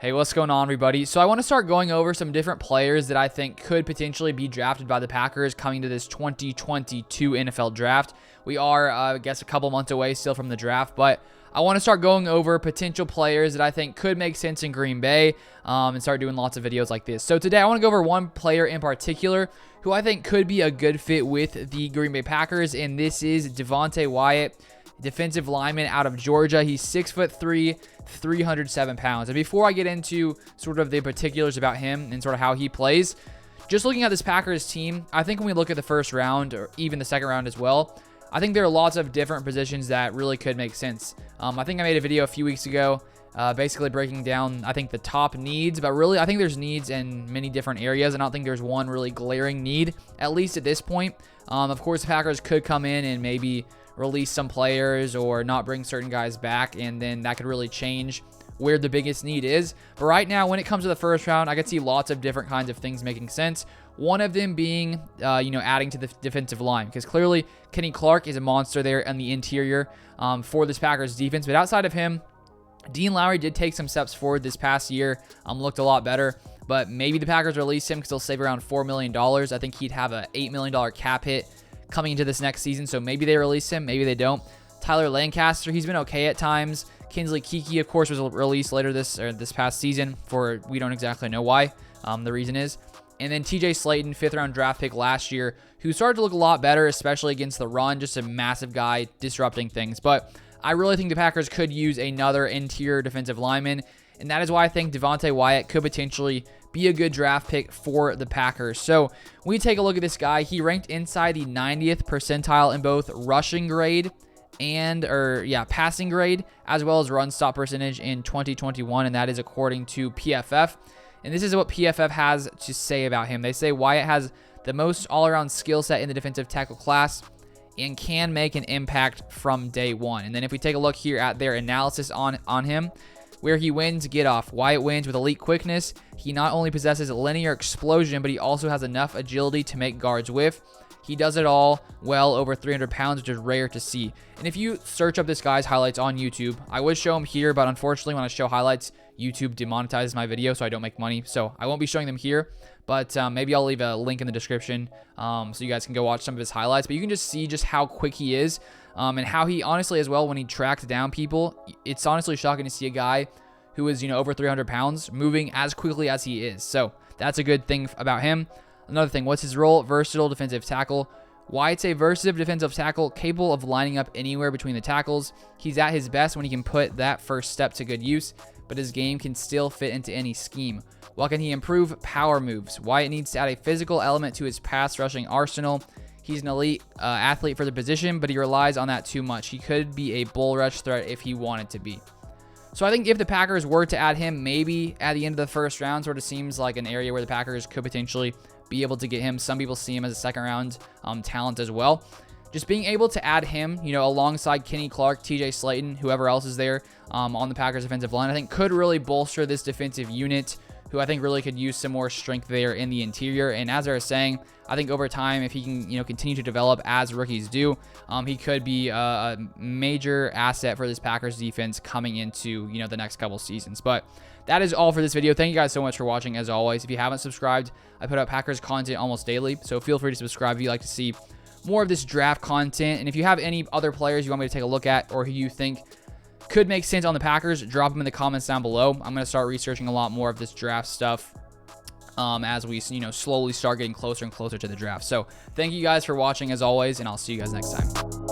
Hey, what's going on, everybody? So I want to start going over some different players that I think could potentially be drafted by the Packers coming to this 2022 NFL draft. We are, I guess, a couple months away still from the draft, but I want to start going over potential players that I think could make sense in Green Bay and start doing lots of videos like this. So today I want to go over one player in particular who I think could be a good fit with the Green Bay Packers, and this is Devante Wyatt, defensive lineman out of Georgia. He's 6'3", 307 pounds. And before I get into sort of the particulars about him and sort of how he plays, just looking at this Packers team, I think when we look at the first round or even the second round as well, I think there are lots of different positions that really could make sense. I think I made a video a few weeks ago basically breaking down, I think, the top needs, but really I think there's needs in many different areas. I don't think there's one really glaring need, at least at this point. Of course, the Packers could come in and maybe release some players or not bring certain guys back, and then that could really change where the biggest need is. But right now, when it comes to the first round, I could see lots of different kinds of things making sense. One of them being, adding to the defensive line, because clearly Kenny Clark is a monster there in the interior for this Packers defense. But outside of him, Dean Lowry did take some steps forward this past year, looked a lot better. But maybe the Packers release him because they'll save around $4 million. I think he'd have an $8 million cap hit coming into this next season, so maybe they release him, maybe they don't. Tyler Lancaster, he's been okay at times. Kinsley Keke, of course, was released later this past season for we don't exactly know why. The reason is. And then TJ Slayton, 5th round draft pick last year, who started to look a lot better, especially against the run, just a massive guy disrupting things. But I really think the Packers could use another interior defensive lineman, and that is why I think Devante Wyatt could potentially be a good draft pick for the Packers. So we take a look at this guy. He ranked inside the 90th percentile in both rushing grade passing grade, as well as run stop percentage in 2021, and that is according to PFF. And this is what PFF has to say about him. They say Wyatt has the most all-around skill set in the defensive tackle class and can make an impact from day one. And then if we take a look here at their analysis on him, where he wins, get off. Wyatt wins with elite quickness. He not only possesses linear explosion, but he also has enough agility to make guards whiff. He does it all well over 300 pounds, which is rare to see. And if you search up this guy's highlights on YouTube, I would show him here, but unfortunately when I show highlights, YouTube demonetizes my video, so I don't make money. So I won't be showing them here, but maybe I'll leave a link in the description so you guys can go watch some of his highlights. But you can just see just how quick he is. And how he honestly as well, when he tracks down people, it's honestly shocking to see a guy who is, over 300 pounds moving as quickly as he is. So that's a good thing about him. Another thing, what's his role? Versatile defensive tackle. Wyatt's a versatile defensive tackle capable of lining up anywhere between the tackles. He's at his best when he can put that first step to good use, but his game can still fit into any scheme. While can he improve power moves? Wyatt needs to add a physical element to his pass rushing arsenal. He's an elite athlete for the position, but he relies on that too much. He could be a bull rush threat if he wanted to be. So I think if the Packers were to add him, maybe at the end of the first round, sort of seems like an area where the Packers could potentially be able to get him. Some people see him as a second round talent as well. Just being able to add him, alongside Kenny Clark, TJ Slayton, whoever else is there on the Packers defensive line, I think could really bolster this defensive unit, who I think really could use some more strength there in the interior. And as I was saying, I think over time, if he can, continue to develop as rookies do, he could be a major asset for this Packers defense coming into, the next couple seasons. But that is all for this video. Thank you guys so much for watching. As always, if you haven't subscribed, I put out Packers content almost daily, so feel free to subscribe if you'd like to see more of this draft content. And if you have any other players you want me to take a look at or who you think could make sense on the Packers, drop them in the comments down below. I'm going to start researching a lot more of this draft stuff as we, slowly start getting closer and closer to the draft. So thank you guys for watching as always, and I'll see you guys next time.